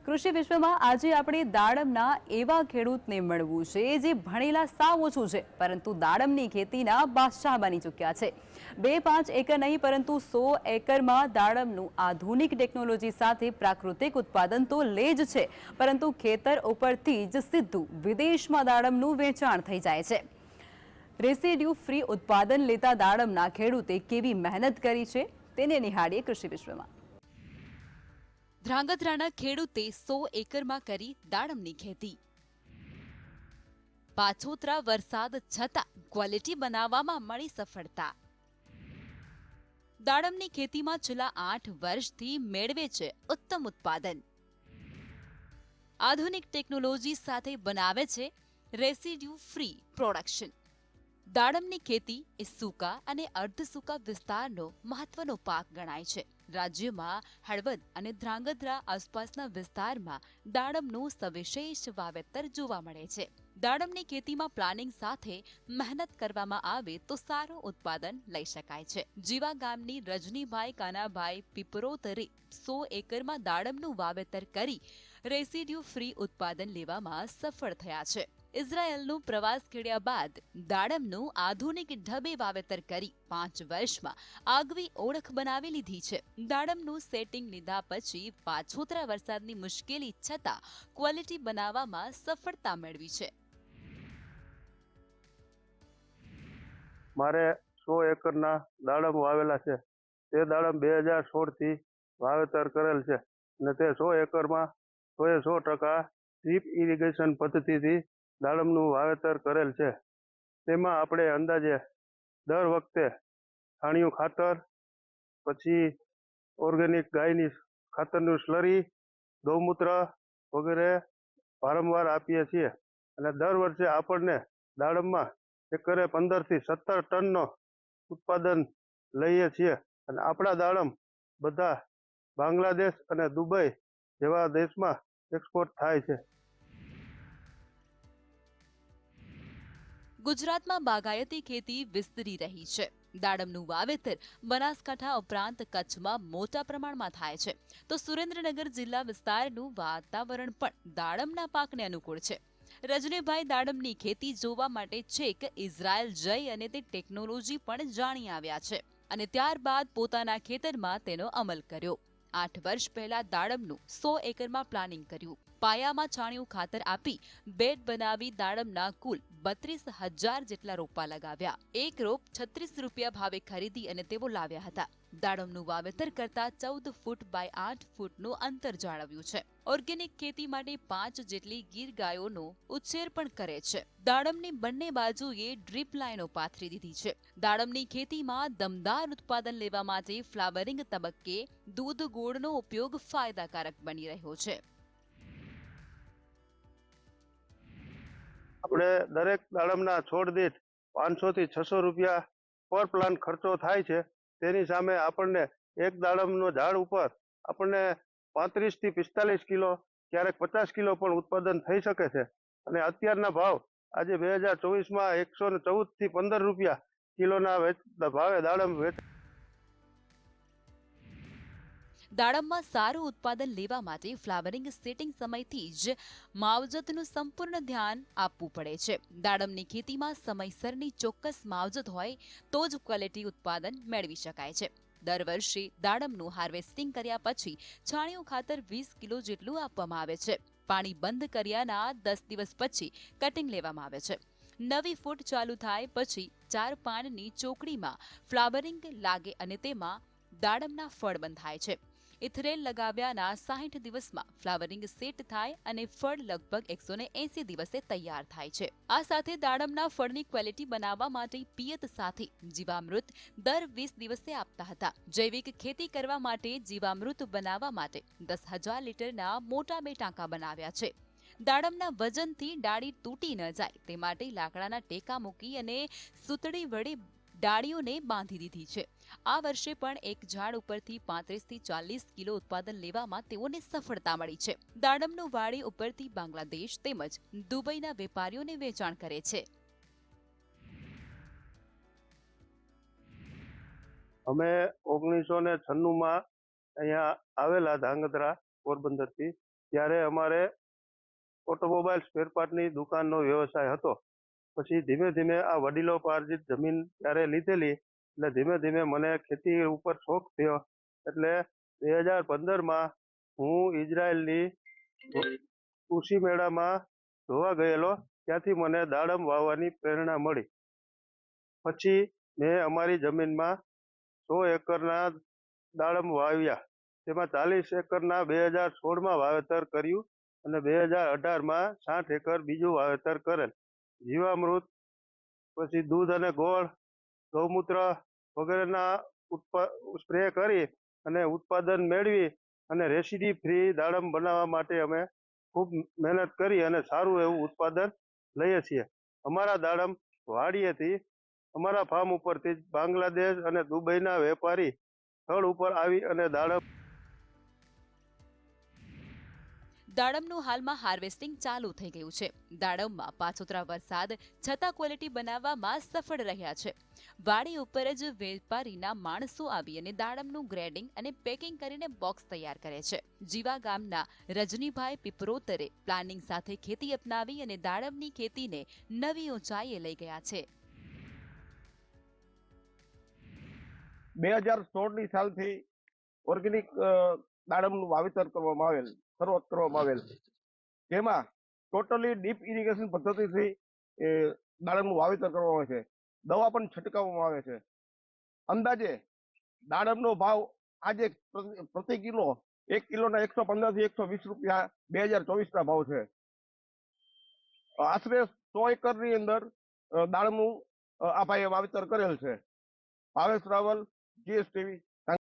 કૃષિ વિશ્વમાં આજે આપણે દાડમના એવા ખેડૂતને મળવું છે જે ભણેલા સાવ ઓછું છે પરંતુ દાડમની ખેતીના બાદશાહ બની ચૂક્યા છે। 2-5 એકર નહીં પરંતુ 100 એકરમાં દાડમનું આધુનિક ટેકનોલોજી સાથે પ્રાકૃતિક ઉત્પાદન તો લે જ છે પરંતુ ખેતર ઉપરથી જ સીધું વિદેશમાં દાડમનું વેચાણ થઈ જાય છે। રેસિડ્યુ ફ્રી ઉત્પાદન લેતા દાડમના ખેડૂતે કેવી મહેનત કરી છે તેને નિહાળીએ કૃષિ વિશ્વમાં। ધ્રાંગધ્રાના ખેડૂતે 100 એકરમાં કરી દાડમની ખેતી। પાછોતરા વરસાદ છતાં ક્વોલિટી બનાવવામાં મળી સફળતા। દાડમની ખેતીમાં છેલ્લા 8 વર્ષથી મેળવે છે ઉત્તમ ઉત્પાદન। આધુનિક ટેકનોલોજી સાથે બનાવે છે રેસિડ્યુ ફ્રી પ્રોડક્શન। દાડમની ખેતી એ સૂકા અને અર્ધ સૂકા વિસ્તારનો મહત્વનો પાક ગણાય છે। રાજ્યમાં હળવદ અને ધ્રાંગધ્રા આસપાસના વિસ્તારમાં દાડમનું સવિશેષ વાવેતર જોવા મળે છે। દાડમની ખેતીમાં પ્લાનિંગ સાથે મહેનત કરવામાં આવે તો સારું ઉત્પાદન લઈ શકાય છે। જીવા ગામની રજનીભાઈ કાનાભાઈ પીપરોતરે 100 એકરમાં દાડમનું વાવેતર કરી રેસિડ્યુ ફ્રી ઉત્પાદન લેવામાં સફળ થયા છે। ઇઝરાયલનું પ્રવાસ ખેડ્યા બાદ દાડમનું આધુનિક ઢબે વાવેતર કરી 5 વર્ષમાં આગવી ઓળખ બનાવી લીધી છે। દાડમનું સેટિંગ લીધા પછી પાછોતરા વરસાદની મુશ્કેલી છતાં ક્વોલિટી બનાવવામાં સફળતા મેળવી છે। મારે 100 એકરના દાડમ વાવેલા છે। તે દાડમ 2016 થી વાવેતર કરેલ છે અને તે 100 એકરમાં 100% ડ્રીપ ઇરિગેશન પદ્ધતિથી દાડમનું વાવેતર કરેલ છે। તેમાં આપણે અંદાજે દર વખતે છાણિયું ખાતર, પછી ઓર્ગેનિક ગાયની ખાતરનું સ્લરી, ગૌમૂત્ર વગેરે વારંવાર આપીએ છીએ અને દર વર્ષે આપણને દાડમમાં એકરે 15 થી 17 ટનનો ઉત્પાદન લઈએ છીએ અને આપણા દાડમ બધા બાંગ્લાદેશ અને દુબઈ જેવા દેશમાં એક્સપોર્ટ થાય છે। ગુજરાતમાં બાગાયતી ખેતી વિસ્તરી રહી છે। દાડમનું વાવેતર બનાસકાંઠા ઉપરાંત કચ્છમાં મોટા પ્રમાણમાં થાય છે તો સુરેન્દ્રનગર જિલ્લા વિસ્તારનું વાતાવરણ પણ દાડમના પાકને અનુકૂળ છે। રજનીભાઈ દાડમની ખેતી જોવા માટે છેક ઇઝરાયલ જઈ અને તે ટેકનોલોજી પણ જાણી આવ્યા છે અને ત્યારબાદ પોતાના ખેતરમાં તેનો અમલ કર્યો। 8 વર્ષ પહેલા દાડમનું 100 એકરમાં પ્લાનિંગ કર્યું। પાયામાં છાણિયું ખાતર આપી બેડ બનાવી દાડમના કુલ 32,000 જેટલા રોપા લગાવ્યા। એક રોપ 36 રૂપિયા ભાવે ખરીદી અને તેઓ લાવ્યા હતા। દાડમનું વાવેતર કરતા 14 ફૂટ બાય 8 ફૂટનું અંતર જાળવ્યું છે। ઓર્ગેનિક ખેતી માટે 5 જેટલી ગીર ગાયોનો ઉછેર પણ કરે છે। દાડમની બંને બાજુએ ડ્રીપ લાઈનો પાથરી દીધી છે। દાડમની ખેતીમાં દમદાર ઉત્પાદન લેવા માટે ફ્લાવરિંગ તબક્કે દૂધ ગોળનો ઉપયોગ ફાયદાકારક બની રહ્યો છે। આપણે દરેક દાડમના છોડ દીઠ 500 થી 600 રૂપિયા પર પ્લાન્ટ ખર્ચો થાય છે। તેની સામે આપણને એક દાડમનો ઝાડ ઉપર આપણને 35 થી 45 કિલો ક્યારેક 50 કિલો પણ ઉત્પાદન થઈ શકે છે અને અત્યારના ભાવ આજે 2024માં 114 થી 15 રૂપિયા કિલોના ભાવે દાડમ વેચાય। દાડમમાં સારું ઉત્પાદન લેવા માટે ફ્લાવરિંગ સેટિંગ સમયથી જ માવજતનું સંપૂર્ણ ધ્યાન આપવું પડે છે। દાડમની ખેતીમાં સમયસરની ચોક્કસ માવજત હોય તો જ ક્વોલિટી ઉત્પાદન મેળવી શકાય છે। દર વર્ષે દાડમનું હાર્વેસ્ટિંગ કર્યા પછી છાણિયું ખાતર 20 કિલો જેટલું આપવામાં આવે છે। પાણી બંધ કર્યાના 10 દિવસ પછી કટિંગ લેવામાં આવે છે। નવી ફૂટ ચાલુ થાય પછી 4 પાનની ચોકડીમાં ફ્લાવરિંગ લાગે અને તેમાં દાડમના ફળ બંધાય છે। ઇથરેલ લગાવ્યાના 60 દિવસમાં ફ્લાવરિંગ સેટ થાય અને ફળ લગભગ 180 દિવસે તૈયાર થાય છે। આ સાથે દાડમના ફળની ક્વોલિટી બનાવવા માટે પિયત સાથે જીવામૃત દર 20 દિવસે આપતા હતા। જૈવિક ખેતી કરવા માટે જીવામૃત બનાવવા માટે 10,000 લીટરના મોટા 2 ટાંકા બનાવ્યા છે। દાડમના વજનથી ડાળી તૂટી ન જાય તે માટે લાકડાના ટેકા મૂકી અને સૂતળી વડે ડાળીઓને બાંધી દીધી છે। આ વર્ષે પણ એક ઝાડ ઉપરથી 35 થી 40 કિલો ઉત્પાદન લેવામાં તેઓને સફળતા મળી છે। દાડમનું વાડી ઉપરથી બાંગ્લાદેશ તેમજ દુબઈના વેપારીઓને વેચાણ કરે છે। અમે 1996માં અહીંયા આવેલા ધ્રાંગધ્રા પોરબંદરથી ત્યારે અમારે ઓટોમોબાઈલ સ્પેર પાર્ટની દુકાનનો વ્યવસાય હતો. પછી ધીમે ધીમે આ વડીલોપાર્જિત જમીન ત્યારે લીધેલી એટલે ધીમે ધીમે મને ખેતી ઉપર શોખ થયો. એટલે 2015માં હું ઇઝરાયલની કૃષિ મેળામાં જોવા ગયેલો. ત્યાંથી મને દાડમ વાવવાની પ્રેરણા મળી. પછી મેં અમારી જમીનમાં 100 એકરના દાડમ વાવ્યા. તેમાં 40 એકરના 2016માં વાવેતર કર્યું અને 2018માં 60 એકર બીજું વાવેતર કરેલ. જીવામૃત, પછી દૂધ અને ગોળ, ગૌમૂત્ર વગેરેના સ્પ્રે કરી અને ઉત્પાદન મેળવી અને રેસીડી ફ્રી દાડમ બનાવવા માટે અમે ખૂબ મહેનત કરી અને સારું એવું ઉત્પાદન લઈએ છીએ. અમારા દાડમ વાડીએથી અમારા ફાર્મ ઉપરથી જ બાંગ્લાદેશ અને દુબઈના વેપારી સ્થળ ઉપર આવી અને દાડમનું હાલમાં હાર્વેસ્ટિંગ ચાલુ થઈ ગયું છે. દાડમમાં પાછોતરા વરસાદ છતાં ક્વોલિટી બનાવવામાં સફળ રહ્યા છે. વાડી ઉપર જ વેપારીના માણસો આવી અને દાડમનું ગ્રેડિંગ અને પેકિંગ કરીને બોક્સ તૈયાર કરે છે. જીવા ગામના રજનીભાઈ પીપરોતરે પ્લાનિંગ સાથે ખેતી અપનાવી અને દાડમની ખેતીને નવી ઊંચાઈએ લઈ ગયા છે. 2016ની સાલથી ઓર્ગેનિક દાડમનું વાવેતર કરવામાં આવેલ, શરૂઆત કરવામાં આવેલ, જેમાં ટોટલી ડીપ ઇરિગેશન પદ્ધતિથી દાડમનું વાવેતર કરવામાં આવે છે. દવા પણ છંટકાવવામાં આવે છે. અંદાજે દાડમનો ભાવ આજે પ્રતિ કિલો 1 કિલોના 115 થી 120 રૂપિયા 2024ના ભાવ છે. આશરે 100 એકરની અંદર દાડમનું આ ભાઈએ વાવેતર કરેલ છે. ભાવેશ રાવલ, GSTV